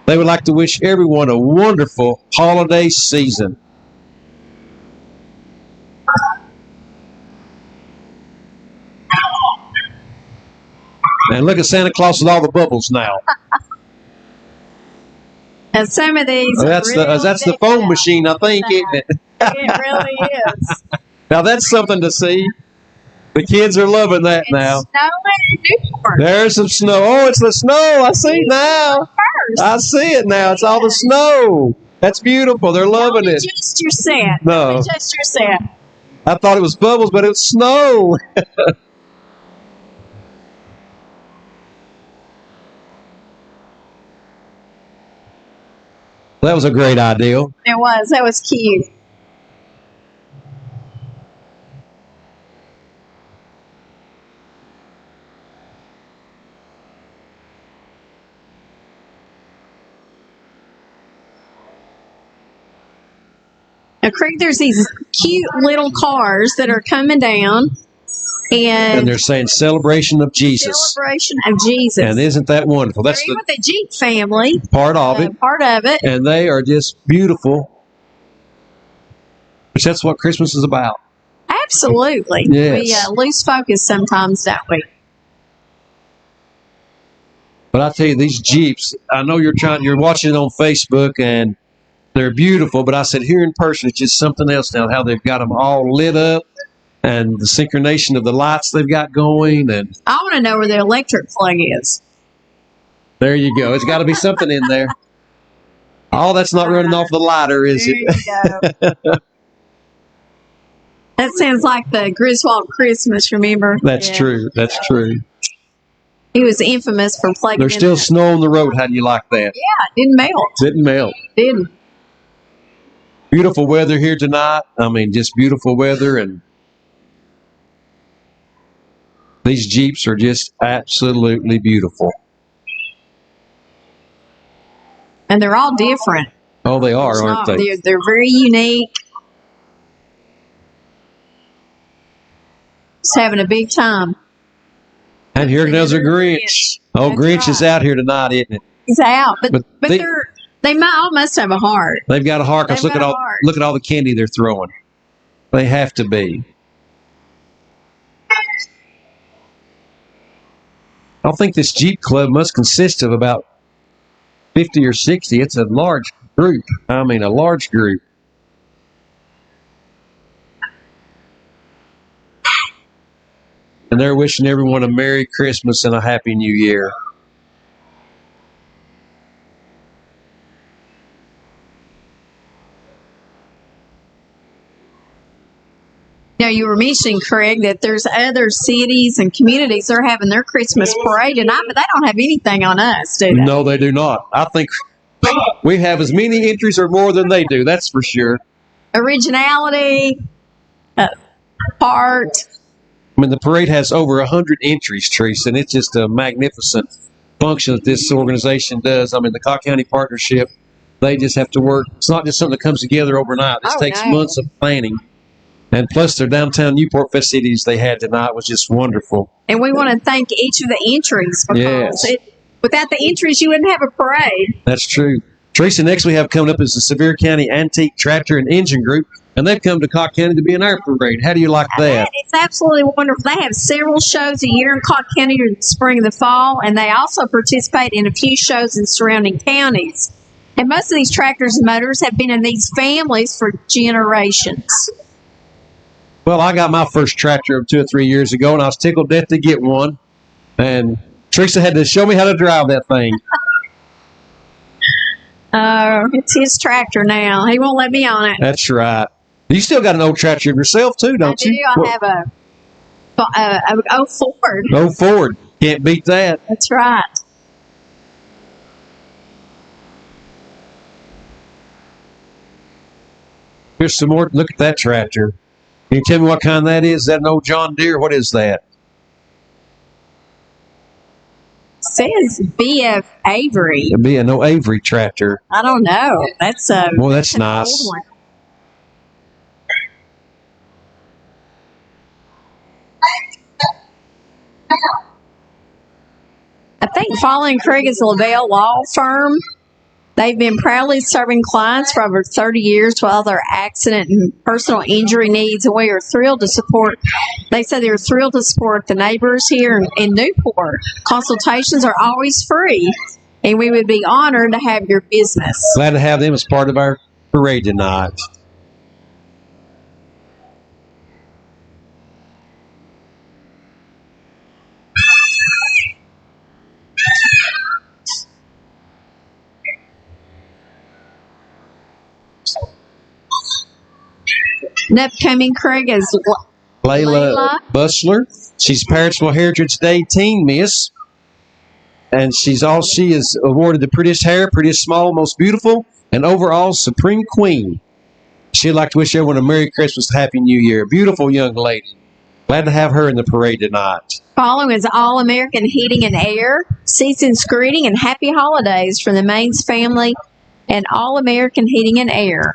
They would like to wish everyone a wonderful holiday season. And look at Santa Claus with all the bubbles now. And some of these That's the foam machine, I think, isn't it? It really is. Now that's something to see. The kids are loving that now. It's snowing in Newport. There's some snow. Oh, it's the snow. I see it now. I see it now. It's all the snow. That's beautiful. They're loving Don't it. adjust your set. No. Don't adjust your set. I thought it was bubbles, but it's snow. That was a great idea. It was. That was cute. Now, Craig, there's these cute little cars that are coming down. And they're saying celebration of Jesus. Celebration of Jesus. And isn't that wonderful? That's They're with the Jeep family. part of it. Part of it. And they are just beautiful. Which that's what Christmas is about. Absolutely. Yes. We lose focus sometimes, don't we? But I tell you, these Jeeps, I know you're watching it on Facebook and they're beautiful, but I said here in person, it's just something else now, how they've got them all lit up and the synchronization of the lights they've got going. And I want to know where the electric plug is. there you go. It's got to be something in there. Oh, that's not running off the lighter, is There it? you go. That sounds like the Griswold Christmas, remember? That's true. That's true. He was infamous for plugging There's in still the- snow on the road. How do you like that? Yeah, it didn't melt. Didn't melt. Didn't. Beautiful weather here tonight. I mean, just beautiful weather. And these Jeeps are just absolutely beautiful. And they're all different. Oh, they are, It's aren't not- they? They're very unique. Just having a big time. And here goes a Grinch. Oh, That's Grinch is right. out here tonight, isn't it? He's out, but they, they all must have a heart. they've got a heart. 'Cause They've look got at a all heart. look at all the candy they're throwing. They have to be. I think this Jeep Club must consist of about 50 or 60. It's a large group. I mean, a large group. And they're wishing everyone a Merry Christmas and a Happy New Year. Now, you were mentioning, Craig, that there's other cities and communities that are having their Christmas parade tonight, but they don't have anything on us, do they? No, they do not. I think we have as many entries or more than they do. That's for sure. Originality, heart. I mean, the parade has over 100 entries, Teresa, and it's just a magnificent function that this organization does. I mean, the Cocke County Partnership, they just have to work. It's not just something that comes together overnight. This takes months of planning. And plus, their downtown Newport festivities they had tonight was just wonderful. And we want to thank each of the entries because Yes. without the entries, you wouldn't have a parade. That's true. Teresa, next we have coming up is the Sevier County Antique Tractor and Engine Group, and they've come to Cocke County to be in our parade. How do you like that? It's absolutely wonderful. They have several shows a year in Cocke County during the spring and the fall, and they also participate in a few shows in surrounding counties. And most of these tractors and motors have been in these families for generations. Well, I got my first tractor 2 or 3 years ago, and I was tickled death to get one. And Teresa had to show me how to drive that thing. It's his tractor now. He won't let me on it. That's right. You still got an old tractor yourself, too, don't I do. you? I have a Ford. Go Ford. Can't beat that. That's right. Here's some more. Look at that tractor. Can you tell me what kind that is? Is that an old John Deere? What is that? Says BF Avery. It'd be an old Avery tractor. I don't know. That's Well, that's an nice. old one. I think following Craig is Lavelle Law Firm. They've been proudly serving clients for over 30 years with all their accident and personal injury needs, and we are thrilled to support. They said they're thrilled to support the neighbors here in Newport. Consultations are always free, and we would be honored to have your business. Glad to have them as part of our parade tonight. And upcoming, Craig, is Layla Bustler. She's Parentsville Heritage Day Teen Miss. And she is awarded the prettiest hair, prettiest smile, most beautiful, and overall Supreme Queen. She'd like to wish everyone a Merry Christmas, Happy New Year. Beautiful young lady. Glad to have her in the parade tonight. following is All American Heating and Air, Season's Greeting, and Happy Holidays from the Maines family and All American Heating and Air.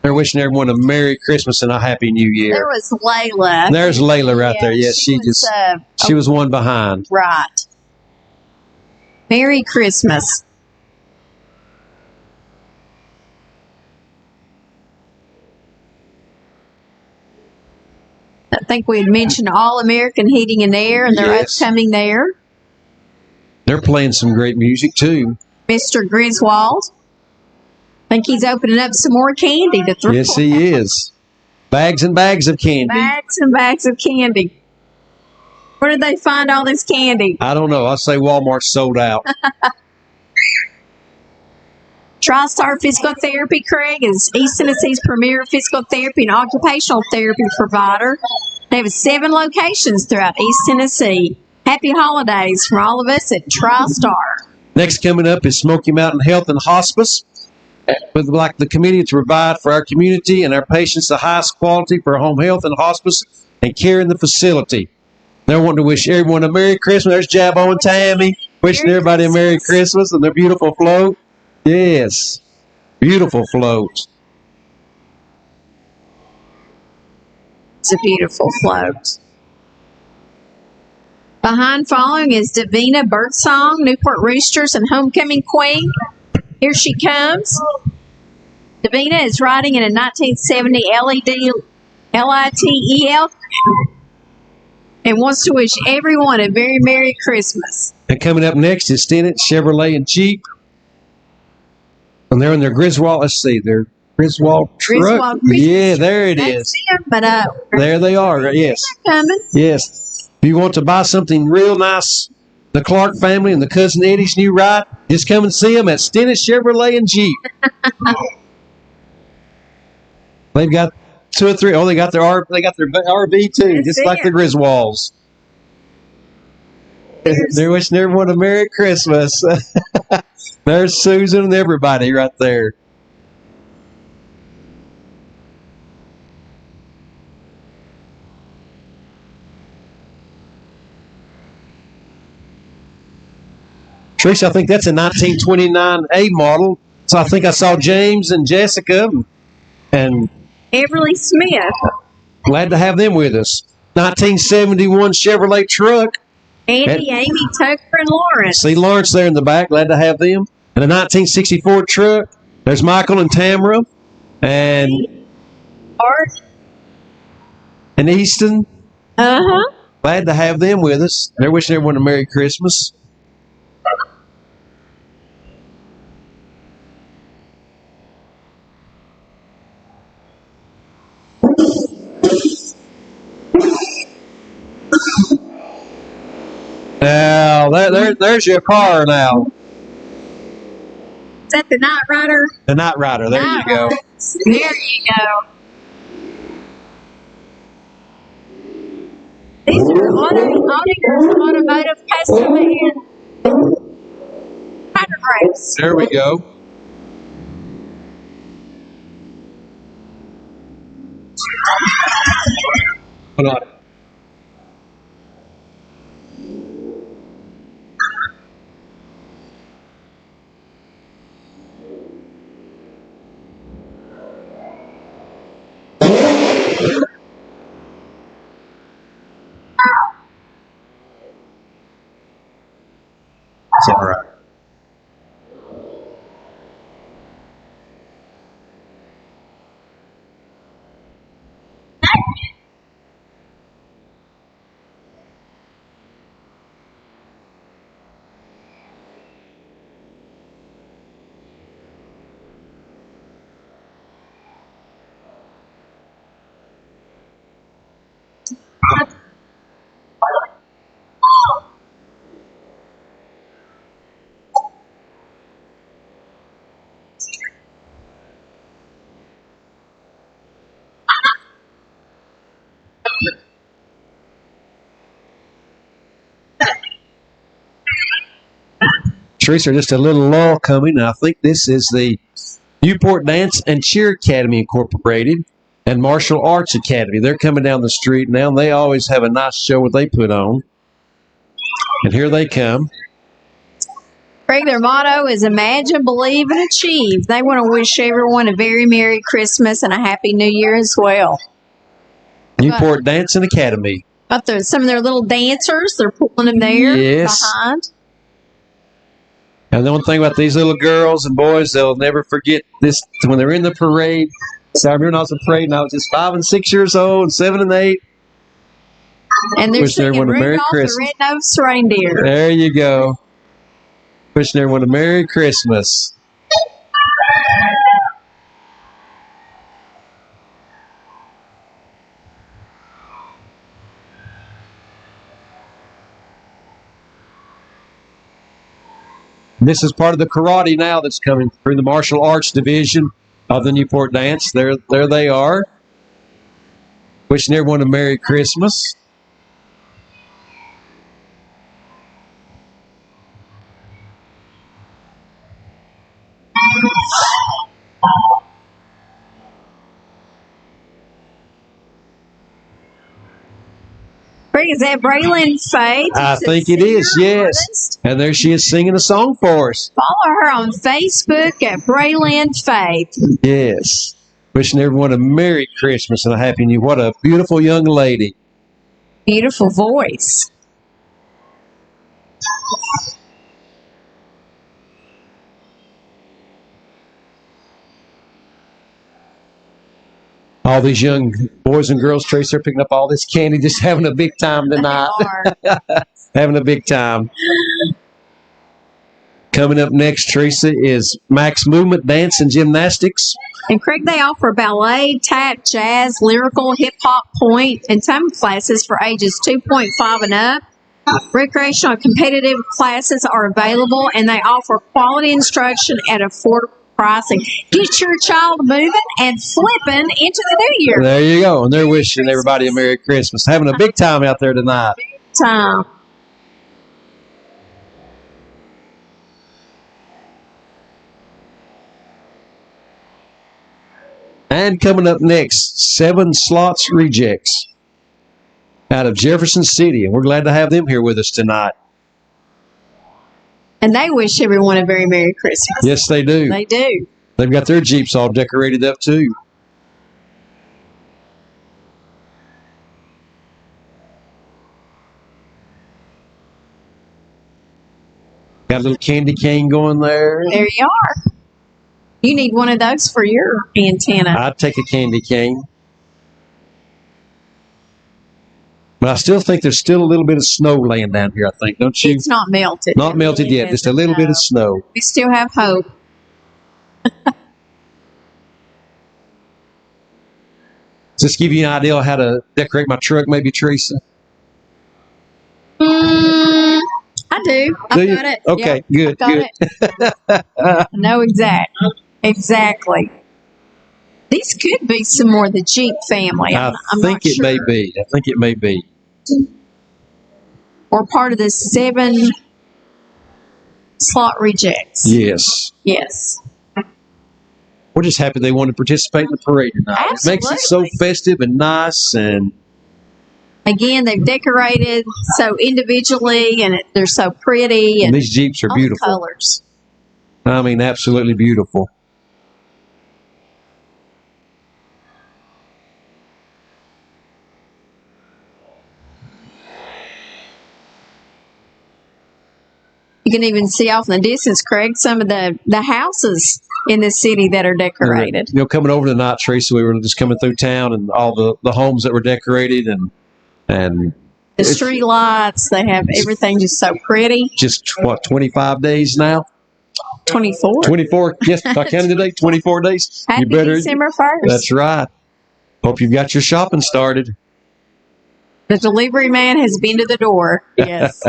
They're wishing everyone a Merry Christmas and a Happy New Year. There was Layla. There's Layla right there. Yes, she was one behind. Right. Merry Christmas. I think we had mentioned All American Heating and Air, and they're Yes. upcoming there. They're playing some great music, too. Mr. Griswold. I think he's opening up some more candy to throw. Yes, he is. Bags and bags of candy. Bags and bags of candy. Where did they find all this candy? I don't know. I'll say Walmart sold out. TriStar Physical Therapy, Craig, is East Tennessee's premier physical therapy and occupational therapy provider. They have 7 locations throughout East Tennessee. Happy holidays from all of us at TriStar. Next coming up is Smoky Mountain Health and Hospice. Would like the committee to provide for our community and our patients the highest quality for home health and hospice and care in the facility. They want to wish everyone a Merry Christmas. There's Jabbo and Tammy wishing everybody a Merry Christmas and their beautiful float. Yes, beautiful float. It's a beautiful float. Behind following is Davina Birdsong, Newport Roosters, and Homecoming Queen. Here she comes. Davina is riding in a 1970 LED LITEL and wants to wish everyone a very Merry Christmas. And coming up next is Stennett Chevrolet and Jeep. And they're in their Griswold. Let's see, their Griswold truck. Griswold Christmas Yeah, there it That's is. them, but There they are. Yes, coming. yes. If you want to buy something real nice, the Clark family and the Cousin Eddie's new ride, just come and see them at Stennett Chevrolet and Jeep. They've got 2 or 3. Oh, they got their RV too, That's just like it. the Griswolds. They're wishing everyone a Merry Christmas. There's Susan and everybody right there. Trish, I think that's a 1929A model. So I think I saw James and Jessica, and Everly Smith, glad to have them with us. 1971 Chevrolet truck. Andy, Amy, Tucker, and Lawrence. See Lawrence there in the back. Glad to have them. And a 1964 truck. There's Michael and Tamara. And Art. Easton. Uh-huh. Glad to have them with us. They're wishing everyone a Merry Christmas. Now, there's your car now. Is that the Night Rider? The Night Rider. There you go. There you go. These are automotive custom and rider grapes. There we go. Hold on. It's all right. Teresa, just a little lull coming. I think this is the Newport Dance and Cheer Academy Incorporated and Martial Arts Academy. They're coming down the street now, and they always have a nice show what they put on. And here they come. Craig, their motto is Imagine, Believe, and Achieve. They want to wish everyone a very Merry Christmas and a Happy New Year as well. Newport Dancing Academy. Got some of their little dancers. They're pulling them there Yes. behind. And the one thing about these little girls and boys, they'll never forget this when they're in the parade. So I remember when I was in parade and I was just 5 and 6 years old, 7 and 8. And they're Wishing singing everyone a Merry Rudolph the Christmas. Red-Nosed Reindeer. There you go. Wishing everyone a Merry Christmas. This is part of the karate now that's coming through the martial arts division of the Newport Dance. There they are. Wishing everyone a Merry Christmas. Craig, is that Braylon Faith? I think it is, yes. Artist? And there she is singing a song for us. Follow her on Facebook at Braylon Faith. Yes. Wishing everyone a Merry Christmas and a Happy New Year. What a beautiful young lady. Beautiful voice. All these young boys and girls, Trace, they're picking up all this candy, just having a big time tonight. They are. Having a big time. Coming up next, Teresa, is Max Movement, Dance, and Gymnastics. And Craig, they offer ballet, tap, jazz, lyrical, hip-hop, point, and time classes for ages 2.5 and up. Recreational and competitive classes are available, and they offer quality instruction at affordable pricing. Get your child moving and flipping into the new year. There you go. And they're wishing everybody a Merry Christmas. Having a big time out there tonight. Time. And coming up next, 7 Slots Rejects out of Jefferson City. And we're glad to have them here with us tonight. And they wish everyone a very Merry Christmas. Yes, they do. They do. They've got their Jeeps all decorated up, too. Got a little candy cane going there. There you are. You need one of those for your antenna. I'd take a candy cane. But I still think there's still a little bit of snow laying down here, I think, don't you? It's not melted. Not melted yet, just a little bit of snow. We still have hope. Just give you an idea of how to decorate my truck, maybe, Teresa? I do. I've you? got it. Okay, Yep, good, I've got it. I know exactly. These could be some more of the Jeep family. I I'm think not it sure. may be. I think it may be. Or part of the 7 slot rejects. Yes. Yes. We're just happy they want to participate in the parade tonight. It makes it so Absolutely. festive and nice, and Again, they've decorated so individually, and they're so pretty, and these Jeeps are all the beautiful. colors. I mean, absolutely beautiful. You can even see off in the distance, Craig, some of the houses in the city that are decorated. You know, coming over tonight, Tracy, we were just coming through town, and all the homes that were decorated, and The it's street lights, they have everything just so pretty. just, 25 days now? 24. 24, yes, I counted today, 24 days. Happy December 1st. That's right. Hope you've got your shopping started. The delivery man has been to the door. Yes.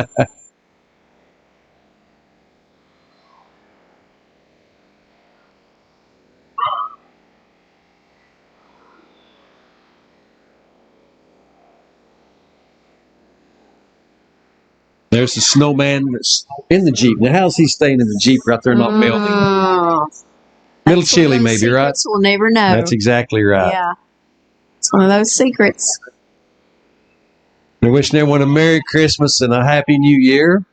There's the snowman that's in the Jeep. Now, how's he staying in the Jeep right there, not melting? Oh, A little that's one chilly, of those maybe, right? secrets We'll never know. That's exactly right. Yeah. It's one of those secrets. We're wishing everyone a Merry Christmas and a Happy New Year.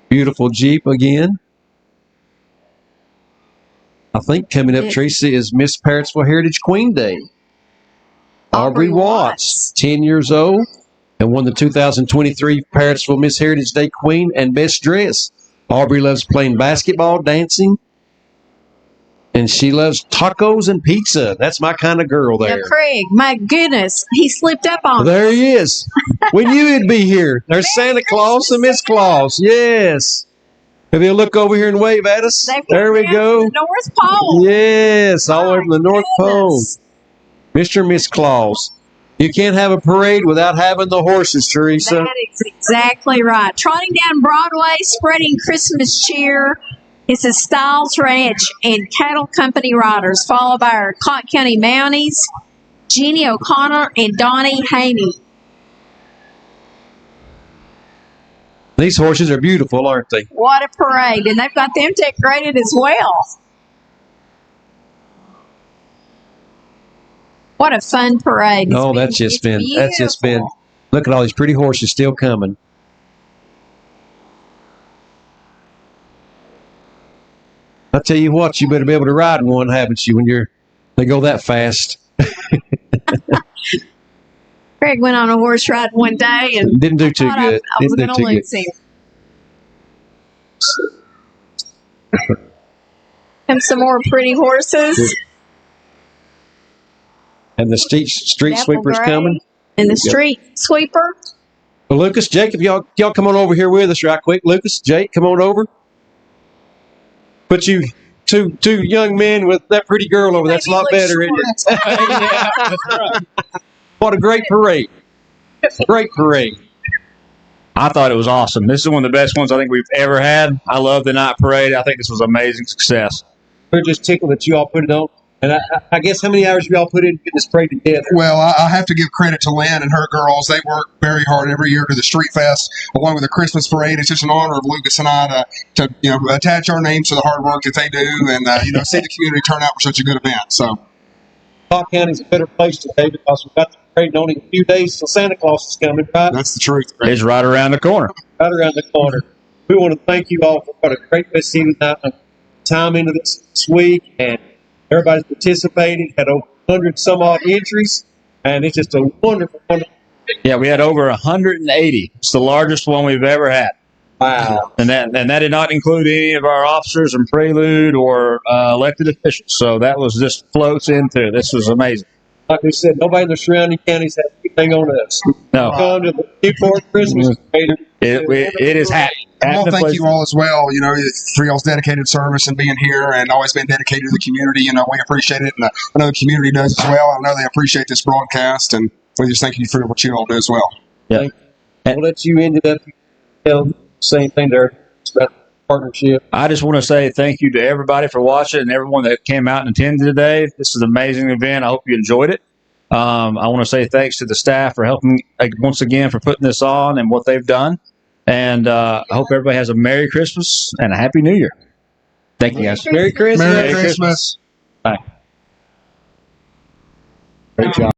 Beautiful Jeep again. I think coming up, Tracy, is Miss Parrotsville Heritage Queen Day. Aubrey Watts, 10 years old, and won the 2023 Parrotsville Miss Heritage Day Queen and Best Dress. Aubrey loves playing basketball, dancing, And she loves tacos and pizza. That's my kind of girl Yeah, there. Craig, my goodness, he slipped up on me. There he is. We knew he'd be here. There's Santa Claus and Miss Claus. Yes. If you'll look over here and wave at us. They've There we come down go. to the North Pole. Yes, all the way from the North Pole. Goodness. Mr. and Miss Claus. You can't have a parade without having the horses, Teresa. That is exactly right. Trotting down Broadway, spreading Christmas cheer. It's the Styles Ranch and Cattle Company riders, followed by our Cocke County Mounties, Jeannie O'Connor and Donnie Haney. These horses are beautiful, aren't they? What a parade. And they've got them decorated as well. What a fun parade. Oh, that's just been. Look at all these pretty horses still coming. I tell you what, you better be able to ride one, haven't you? When they go that fast. Craig went on a horse ride one day and Didn't do too good. I was Didn't going do to too lose him. And some more pretty horses. And the street Apple sweeper's Gray coming. And the street sweeper. Well, Lucas, Jake, if y'all come on over here with us right quick. Lucas, Jake, come on over. Put you two young men with that pretty girl over. That's a lot better, isn't it? Yeah, that's right. What a great parade. Great parade. I thought it was awesome. This is one of the best ones I think we've ever had. I love the night parade. I think this was an amazing success. We're just tickled that you all put it on. And I guess how many hours have y'all put in getting this parade together? Well, I have to give credit to Lynn and her girls. They work very hard every year to the Street Fest, along with the Christmas parade. It's just an honor of Lucas and I to attach our names to the hard work that they do and see the community turn out for such a good event. So, Cocke County's a better place today because we've got the parade in only a few days till Santa Claus is coming, right? that's the truth. It's right around the corner. Right around the corner. We want to thank you all for what a great festive time into this week, and everybody's participated, had over 100 some odd entries, and it's just a wonderful. Yeah, we had over 180. It's the largest one we've ever had. Wow. And that did not include any of our officers and prelude or elected officials. So that was just floats into. This was amazing. Like we said, nobody in the surrounding counties has anything on us. No, Come to the Newport Christmas parade. it is happy. I want to thank you all as well, for y'all's dedicated service and being here and always being dedicated to the community. We appreciate it, and I know the community does as well. I know they appreciate this broadcast, and we just thank you for what you all do as well. Yeah. We'll let you end it up. Tell the same thing there about the partnership. I just want to say thank you to everybody for watching and everyone that came out and attended today. This is an amazing event. I hope you enjoyed it. I want to say thanks to the staff for helping once again for putting this on and what they've done. And I hope everybody has a Merry Christmas and a Happy New Year. Thank you, guys. Merry Christmas. Merry Christmas. Bye. Great job.